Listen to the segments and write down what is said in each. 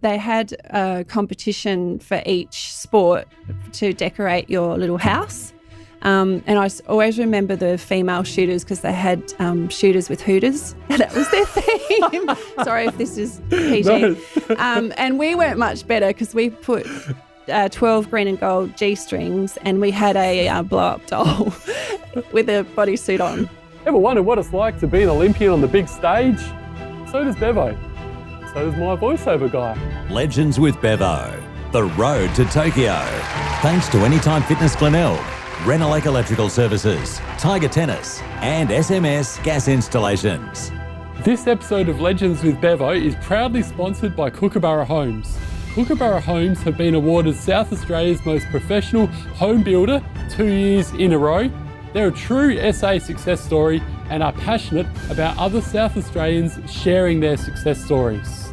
they had a competition for each sport to decorate your little house. And I always remember the female shooters because they had shooters with hooters. That was their theme. Sorry if this is PG. No. And we weren't much better because we put 12 green and gold G-strings and we had a blow-up doll with a bodysuit on. Ever wondered what it's like to be an Olympian on the big stage? So does Bevo. So does my voiceover guy. Legends with Bevo. The road to Tokyo. Thanks to Anytime Fitness Glenelg, Renelec Electrical Services, Tiger Tennis, and SMS Gas Installations. This episode of Legends with Bevo is proudly sponsored by Kookaburra Homes. Kookaburra Homes have been awarded South Australia's most professional home builder 2 years in a row. They're a true SA success story and are passionate about other South Australians sharing their success stories.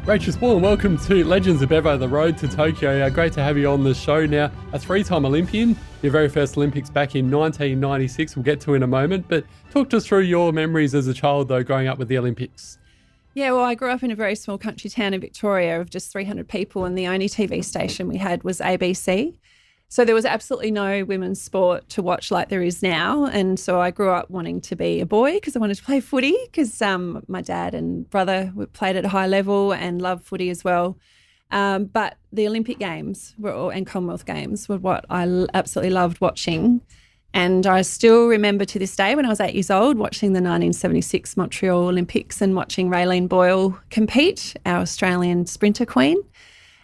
Rachael Sporn, welcome to Legends of Bevo, the road to Tokyo. Great to have you on the show now. A three-time Olympian, your very first Olympics back in 1996, we'll get to in a moment. But talk to us through your memories as a child, though, growing up with the Olympics. Yeah, well, I grew up in a very small country town in Victoria of just 300 people, and the only TV station we had was ABC. So there was absolutely no women's sport to watch like there is now. And so I grew up wanting to be a boy because I wanted to play footy because my dad and brother played at a high level and loved footy as well. But the Olympic Games and Commonwealth Games were what I absolutely loved watching. And I still remember to this day when I was 8 years old watching the 1976 Montreal Olympics and watching Raelene Boyle compete, our Australian sprinter queen.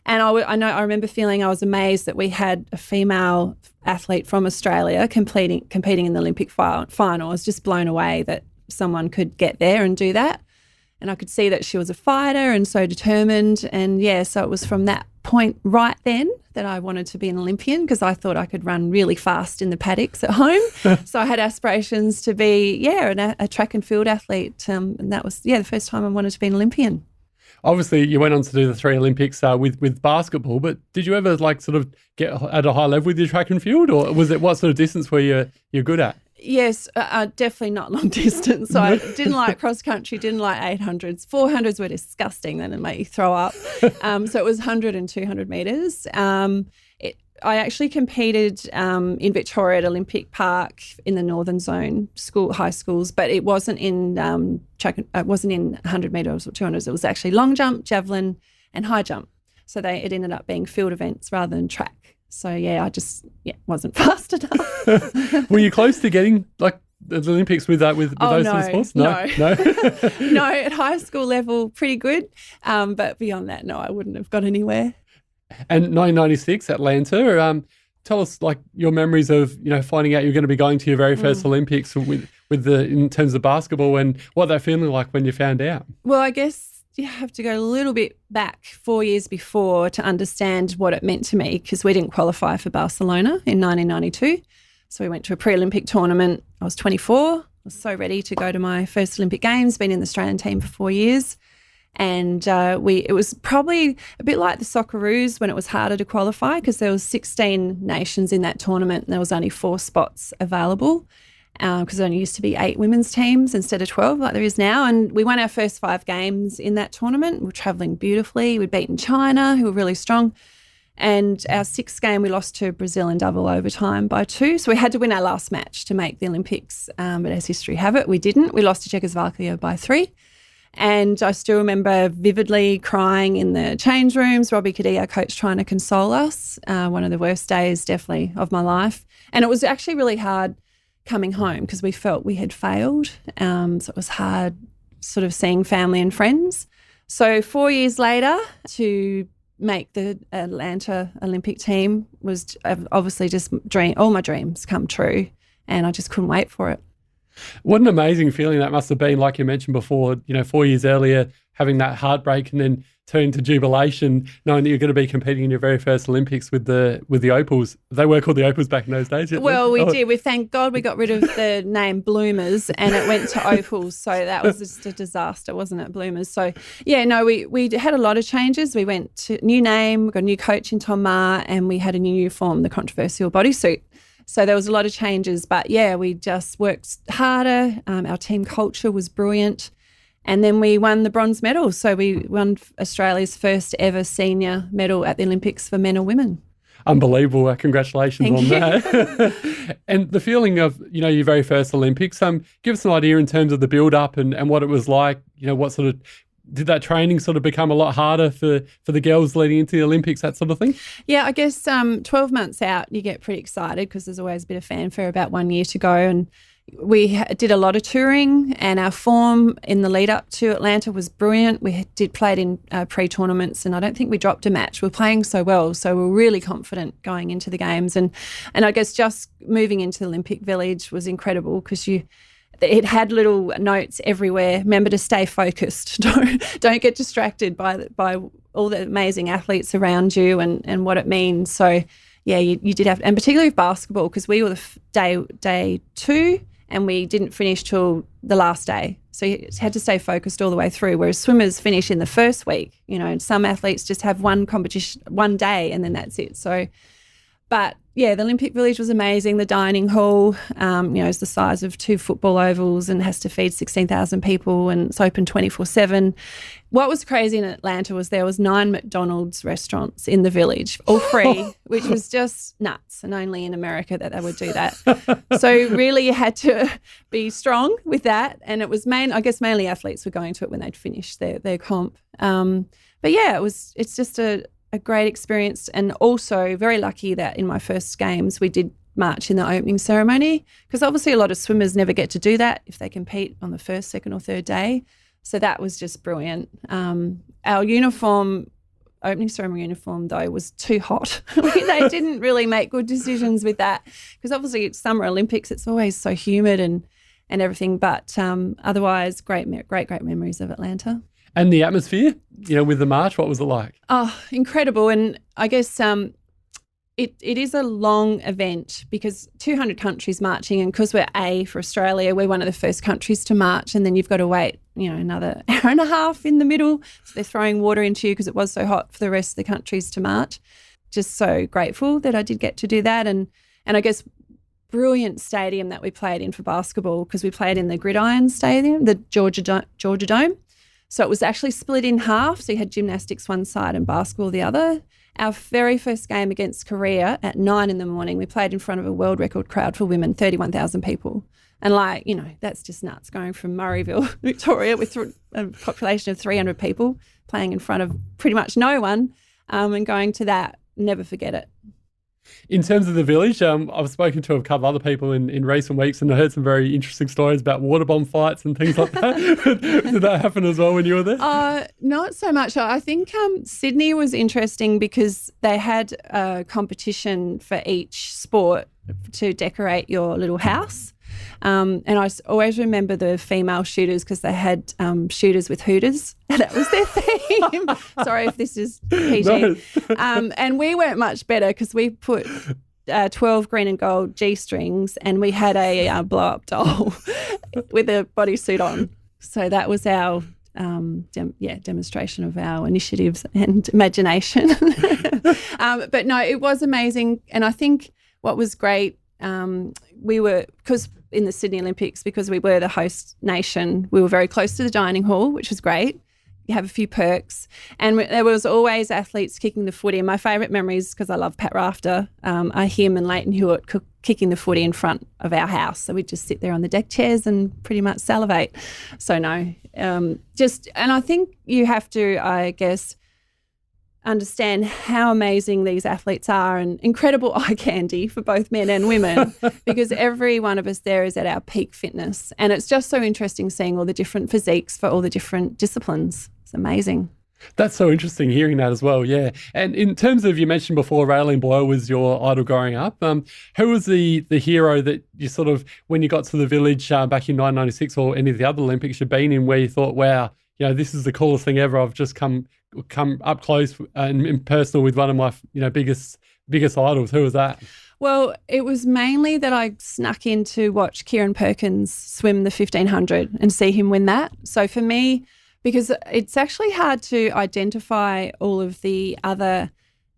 And I remember feeling I was amazed that we had a female athlete from Australia competing in the Olympic final. I was just blown away that someone could get there and do that. And I could see that she was a fighter and so determined. And yeah, so it was from that point right then that I wanted to be an Olympian because I thought I could run really fast in the paddocks at home. So I had aspirations to be, a track and field athlete. And that was, the first time I wanted to be an Olympian. Obviously, you went on to do the three Olympics with basketball, but did you ever sort of get at a high level with your track and field, or was it what sort of distance were you're good at? Yes, definitely not long distance. So I didn't like cross country, didn't like 800s. 400s were disgusting, then it made you throw up. So it was 100 and 200 metres. I actually competed in Victoria at Olympic Park in the Northern Zone high schools, but it wasn't in it wasn't in 100 metres or 200s. It was actually long jump, javelin, and high jump. So it ended up being field events rather than track. So I just wasn't fast enough. Were you close to getting the Olympics with those sort of sports? No. No, at high school level, pretty good, but beyond that, no, I wouldn't have got anywhere. And 1996, Atlanta. Tell us your memories of finding out you're going to be going to your very first Olympics in terms of basketball and what that feeling like when you found out. Well, I guess you have to go a little bit back 4 years before to understand what it meant to me because we didn't qualify for Barcelona in 1992. So we went to a pre-Olympic tournament. I was 24. I was so ready to go to my first Olympic Games. Been in the Australian team for 4 years. And it was probably a bit like the Socceroos when it was harder to qualify because there was 16 nations in that tournament and there was only 4 spots available because there only used to be 8 women's teams instead of 12 like there is now. And we won our first 5 games in that tournament. We were travelling beautifully. We'd beaten China, who were really strong. And our 6th game, we lost to Brazil in double overtime by 2. So we had to win our last match to make the Olympics. But as history have it, we didn't. We lost to Czechoslovakia by 3. And I still remember vividly crying in the change rooms, Robbie Cadee, our coach, trying to console us. One of the worst days definitely of my life. And it was actually really hard coming home because we felt we had failed. So it was hard sort of seeing family and friends. So 4 years later to make the Atlanta Olympic team was obviously just all my dreams come true and I just couldn't wait for it. What an amazing feeling that must have been, like you mentioned before, 4 years earlier, having that heartbreak and then turning to jubilation, knowing that you're going to be competing in your very first Olympics with the Opals. They were called the Opals back in those days. Well, we did. We thank God we got rid of the name Bloomers and it went to Opals. So that was just a disaster, wasn't it, Bloomers? So, we had a lot of changes. We went to new name, we got a new coach in Tom Ma, and we had a new uniform, the controversial bodysuit. So there was a lot of changes, but we just worked harder. Our team culture was brilliant. And then we won the bronze medal. So we won Australia's first ever senior medal at the Olympics for men or women. Unbelievable. Congratulations Thank on you. that. And the feeling of, your very first Olympics, give us an idea in terms of the build-up and what it was like, what sort of, did that training sort of become a lot harder for the girls leading into the Olympics, that sort of thing? Yeah, I guess 12 months out, you get pretty excited because there's always a bit of fanfare about 1 year to go. And we did a lot of touring, and our form in the lead up to Atlanta was brilliant. We played in pre-tournaments, and I don't think we dropped a match. We were playing so well, so we were really confident going into the games. And I guess just moving into the Olympic Village was incredible because it had little notes everywhere. Remember to stay focused. Don't get distracted by all the amazing athletes around you and what it means. So yeah, you did have, and particularly with basketball, because we were the day 2. And we didn't finish till the last day. So you had to stay focused all the way through, whereas swimmers finish in the first week, and some athletes just have one competition, one day, and then that's it. So, but yeah, the Olympic Village was amazing. The dining hall, is the size of 2 football ovals and has to feed 16,000 people, and it's open 24/7. What was crazy in Atlanta was there was 9 McDonald's restaurants in the village, all free, which was just nuts, and only in America that they would do that. So really you had to be strong with that, and it was mainly athletes were going to it when they'd finished their comp. But yeah, it's just a great experience, and also very lucky that in my first games we did march in the opening ceremony, because obviously a lot of swimmers never get to do that if they compete on the first, second or third day. So that was just brilliant. Our opening ceremony uniform though was too hot. They didn't really make good decisions with that, because obviously it's Summer Olympics, it's always so humid and everything, but otherwise great memories of Atlanta. And the atmosphere, with the march, what was it like? Oh, incredible. And I guess it is a long event because 200 countries marching, and because we're A for Australia, we're one of the first countries to march, and then you've got to wait, another hour and a half in the middle. So they're throwing water into you because it was so hot for the rest of the countries to march. Just so grateful that I did get to do that. And I guess brilliant stadium that we played in for basketball, because we played in the Gridiron Stadium, the Georgia Dome. So it was actually split in half. So you had gymnastics one side and basketball the other. Our very first game against Korea at 9 a.m, we played in front of a world record crowd for women, 31,000 people. And that's just nuts, going from Murrayville, Victoria, with a population of 300 people, playing in front of pretty much no one, and going to that. Never forget it. In terms of the village, I've spoken to a couple other people in recent weeks, and I heard some very interesting stories about water bomb fights and things like that. Did that happen as well when you were there? Not so much. I think Sydney was interesting because they had a competition for each sport to decorate your little house. And I always remember the female shooters because they had shooters with hooters. That was their theme. Sorry if this is PG. No. And we weren't much better because we put 12 green and gold G-strings, and we had a blow-up doll with a bodysuit on. So that was our demonstration of our initiatives and imagination. But no, it was amazing. And I think what was great, because in the Sydney Olympics, because we were the host nation, we were very close to the dining hall, which was great. You have a few perks. And there was always athletes kicking the footy. And my favourite memories, because I love Pat Rafter, are him and Leighton Hewitt kicking the footy in front of our house. So we'd just sit there on the deck chairs and pretty much salivate. So no, and I think you have to, I guess, understand how amazing these athletes are, and incredible eye candy for both men and women, because every one of us there is at our peak fitness. And it's just so interesting seeing all the different physiques for all the different disciplines. It's amazing. That's so interesting hearing that as well, yeah. And in terms of, you mentioned before, Raelene Boyle was your idol growing up. Who was the hero that you sort of, when you got to the village back in 1996 or any of the other Olympics you've been in, where you thought, wow, this is the coolest thing ever. I've just come up close and personal with one of my biggest idols. Who was that? Well, it was mainly that I snuck in to watch Kieran Perkins swim the 1500 and see him win that. So for me, because it's actually hard to identify all of the other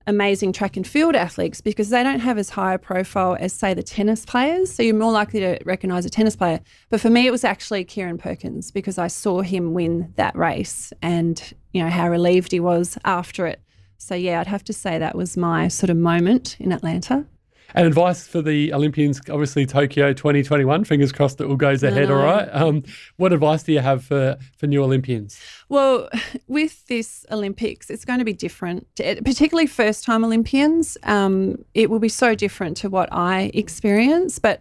amazing track and field athletes because they don't have as high a profile as, say, the tennis players. So you're more likely to recognise a tennis player. But for me, it was actually Kieran Perkins because I saw him win that race and, you know, how relieved he was after it. So, yeah, I'd have to say that was my sort of moment in Atlanta. And advice for the Olympians, obviously Tokyo 2021, fingers crossed it all goes ahead all right. What advice do you have for new Olympians? Well, with this Olympics, it's going to be different, particularly first-time Olympians. It will be so different to what I experience, but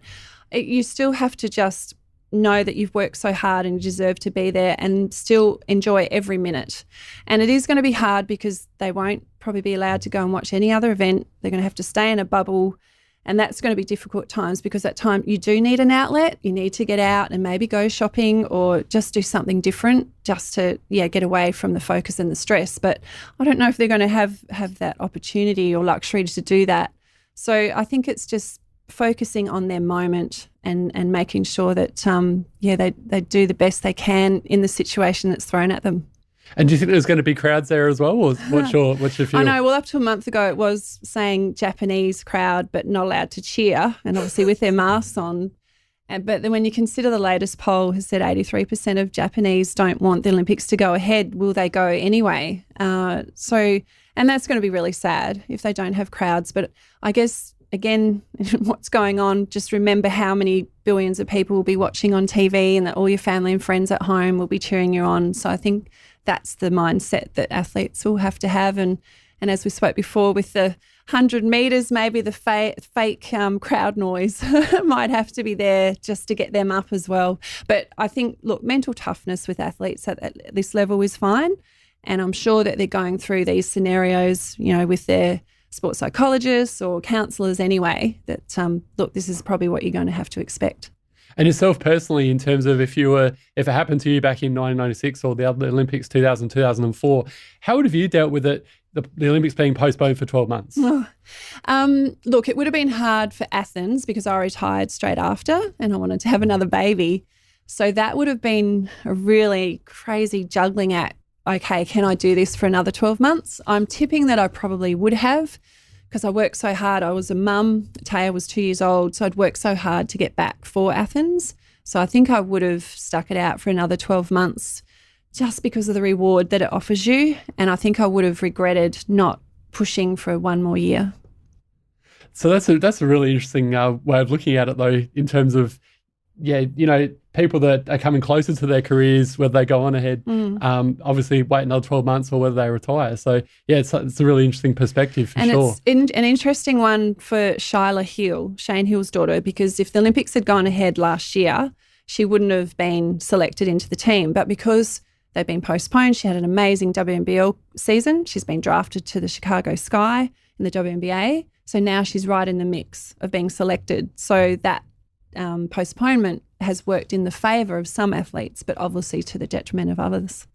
you still have to just know that you've worked so hard and you deserve to be there and still enjoy every minute. And it is going to be hard because they won't probably be allowed to go and watch any other event. They're going to have to stay in a bubble. And that's going to be difficult times because at time you do need an outlet. You need to get out and maybe go shopping or just do something different just to, get away from the focus and the stress. But I don't know if they're going to have that opportunity or luxury to do that. So I think it's just focusing on their moment and making sure that, they do the best they can in the situation that's thrown at them. And do you think there's going to be crowds there as well? Or what's your feel? I know. Well, up to a month ago, it was saying Japanese crowd, but not allowed to cheer, and obviously with their masks on. But then when you consider the latest poll has said 83% of Japanese don't want the Olympics to go ahead, will they go anyway? And that's going to be really sad if they don't have crowds. But I guess, again, what's going on, just remember how many billions of people will be watching on TV and that all your family and friends at home will be cheering you on. So I think that's the mindset that athletes will have to have. And as we spoke before, with the 100 metres, maybe the fake crowd noise might have to be there just to get them up as well. But I think, look, mental toughness with athletes at this level is fine. And I'm sure that they're going through these scenarios, with their sports psychologists or counsellors anyway, that, look, this is probably what you're going to have to expect. And yourself personally, in terms of if it happened to you back in 1996 or the other Olympics 2004, how would have you dealt with it, the Olympics being postponed for 12 months? Look, it would have been hard for Athens because I retired straight after and I wanted to have another baby. So that would have been a really crazy juggling act. Okay, can I do this for another 12 months? I'm tipping that I probably would have, because I worked so hard. I was a mum. Taya was 2 years old, so I'd worked so hard to get back for Athens. So I think I would have stuck it out for another 12 months just because of the reward that it offers you. And I think I would have regretted not pushing for one more year. So that's a really interesting way of looking at it, though, in terms of, people that are coming closer to their careers, whether they go on ahead, obviously wait another 12 months or whether they retire. So, it's a really interesting perspective for sure. And it's an interesting one for Shyla Hill, Shane Hill's daughter, because if the Olympics had gone ahead last year, she wouldn't have been selected into the team. But because they've been postponed, she had an amazing WNBL season. She's been drafted to the Chicago Sky in the WNBA. So now she's right in the mix of being selected. So that postponement has worked in the favour of some athletes, but obviously to the detriment of others.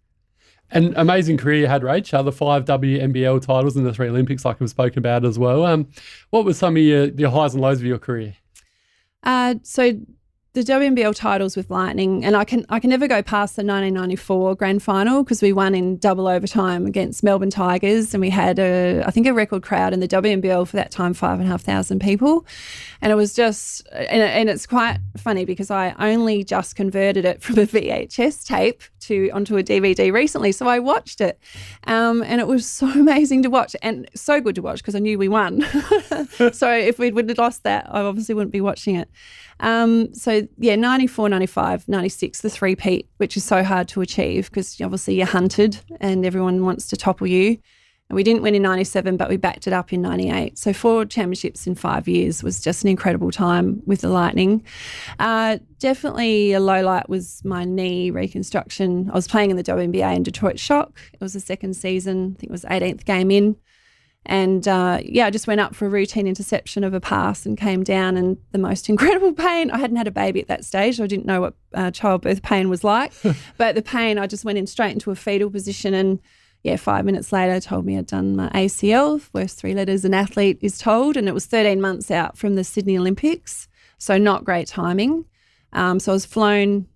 An amazing career you had, Rach, the 5 WNBL titles and the 3 Olympics, like we've spoken about as well. What were some of your highs and lows of your career? So the WNBL titles with Lightning, and I can never go past the 1994 grand final because we won in double overtime against Melbourne Tigers, and we had a record crowd in the WNBL for that time, 5,500 people, and it was just and it's quite funny because I only just converted it from a VHS tape onto a DVD recently, so I watched it, and it was so amazing to watch and so good to watch because I knew we won. So if we would have lost that, I obviously wouldn't be watching it. 94, 95, 96, the three-peat, which is so hard to achieve because obviously you're hunted and everyone wants to topple you. And we didn't win in 97, but we backed it up in 98. So 4 championships in 5 years was just an incredible time with the Lightning. Definitely a low light was my knee reconstruction. I was playing in the WNBA in Detroit Shock. It was the second season. I think it was 18th game in. And, I just went up for a routine interception of a pass and came down, and the most incredible pain. I hadn't had a baby at that stage, so I didn't know what childbirth pain was like. But the pain, I just went in straight into a fetal position, and, 5 minutes later told me I'd done my ACL, worst 3 letters an athlete is told, and it was 13 months out from the Sydney Olympics, so not great timing. So I was flown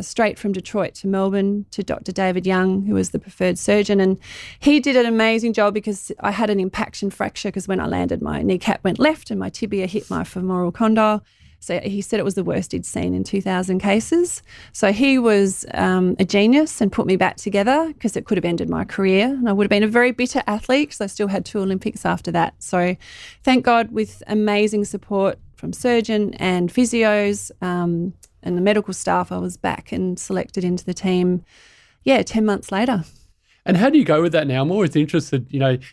straight from Detroit to Melbourne to Dr. David Young, who was the preferred surgeon. And he did an amazing job because I had an impaction fracture because when I landed, my kneecap went left and my tibia hit my femoral condyle. So he said it was the worst he'd seen in 2,000 cases. So he was a genius and put me back together because it could have ended my career. And I would have been a very bitter athlete because I still had 2 Olympics after that. So thank God, with amazing support from surgeon and physios and the medical staff, I was back and selected into the team, 10 months later. And how do you go with that now? I'm always interested,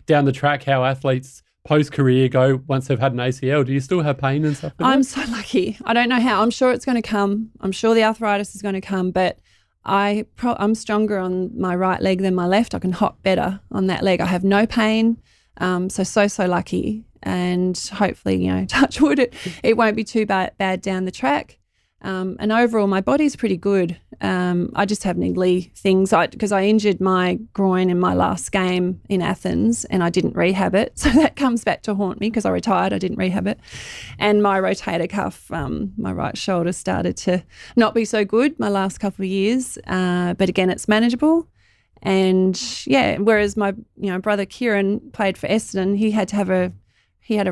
down the track, how athletes post-career go once they've had an ACL. Do you still have pain and stuff? I'm so lucky. I don't know how. I'm sure it's going to come. I'm sure the arthritis is going to come, but I'm stronger on my right leg than my left. I can hop better on that leg. I have no pain. So lucky. And hopefully, touch wood, it won't be too bad down the track. And overall, my body's pretty good. I just have niggly things because I injured my groin in my last game in Athens and I didn't rehab it. So that comes back to haunt me because I retired. I didn't rehab it. And my rotator cuff, my right shoulder started to not be so good my last couple of years. But again, it's manageable. And whereas my brother Kieran played for Essendon, he had a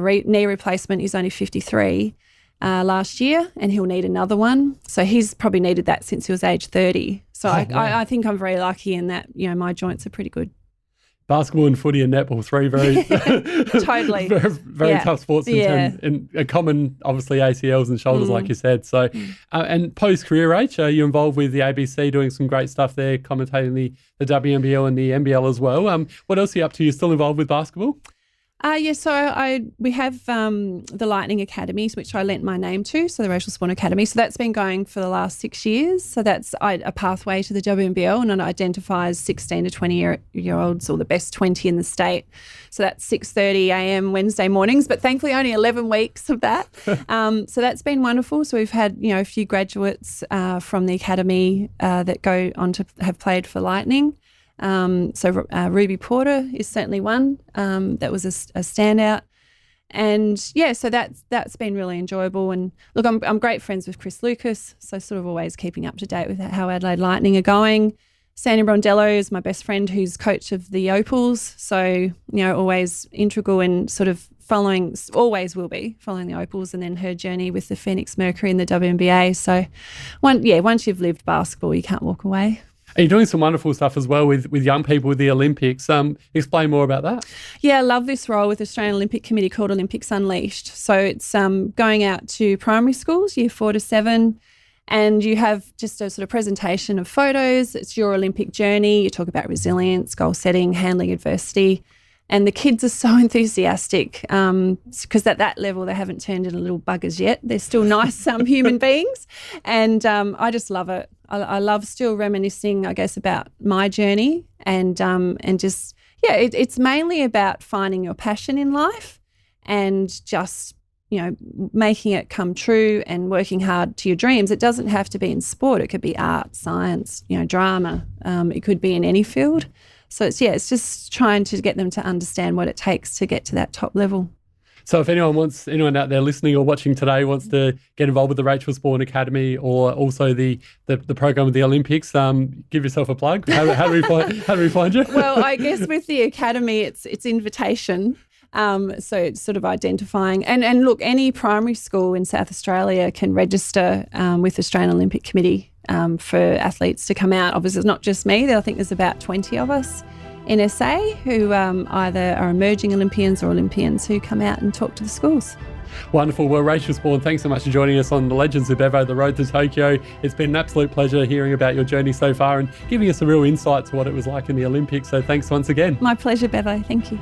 knee replacement. He's only 53. Last year, and he'll need another one. So he's probably needed that since he was age 30. So I think I'm very lucky in that, my joints are pretty good. Basketball and footy and netball, 3 very totally very tough sports in a common, obviously, ACLs and shoulders, like you said. So, and post-career, Rach, you're involved with the ABC doing some great stuff there, commentating the WNBL and the NBL as well. What else are you up to? You're still involved with basketball? So we have the Lightning Academies, which I lent my name to, so the Rachael Sporn Academy. So that's been going for the last 6 years. So that's a pathway to the WNBL, and it identifies 16 to 20-year-olds, or the best 20 in the state. So that's 6:30 a.m. Wednesday mornings, but thankfully only 11 weeks of that. So that's been wonderful. So we've had a few graduates from the academy that go on to have played for Lightning. Ruby Porter is certainly one that was a standout. And so that's been really enjoyable. And look, I'm great friends with Chris Lucas, so sort of always keeping up to date with how Adelaide Lightning are going. Sandy Brondello is my best friend who's coach of the Opals, so always integral in sort of always will be following the Opals, and then her journey with the Phoenix Mercury in the WNBA. So once you've lived basketball, you can't walk away. And you're doing some wonderful stuff as well with young people with the Olympics. Explain more about that. Yeah, I love this role with the Australian Olympic Committee called Olympics Unleashed. So it's going out to primary schools, year 4 to 7, and you have just a sort of presentation of photos. It's your Olympic journey. You talk about resilience, goal setting, handling adversity. And the kids are so enthusiastic because at that level they haven't turned into little buggers yet. They're still nice human beings. And I just love it. I love still reminiscing, I guess, about my journey and just, it's mainly about finding your passion in life and just, making it come true and working hard to your dreams. It doesn't have to be in sport. It could be art, science, drama. It could be in any field. So it's just trying to get them to understand what it takes to get to that top level. So if anyone out there listening or watching today wants to get involved with the Rachael Sporn Academy or also the program of the Olympics, give yourself a plug. How do we find you? Well, I guess with the academy, it's invitation. So it's sort of identifying. And look, any primary school in South Australia can register with the Australian Olympic Committee for athletes to come out. Obviously, it's not just me. I think there's about 20 of us in SA who either are emerging Olympians or Olympians who come out and talk to the schools. Wonderful. Well, Rachael Sporn, thanks so much for joining us on the Legends of Bevo, the road to Tokyo. It's been an absolute pleasure hearing about your journey so far and giving us a real insight to what it was like in the Olympics. So thanks once again. My pleasure, Bevo. Thank you.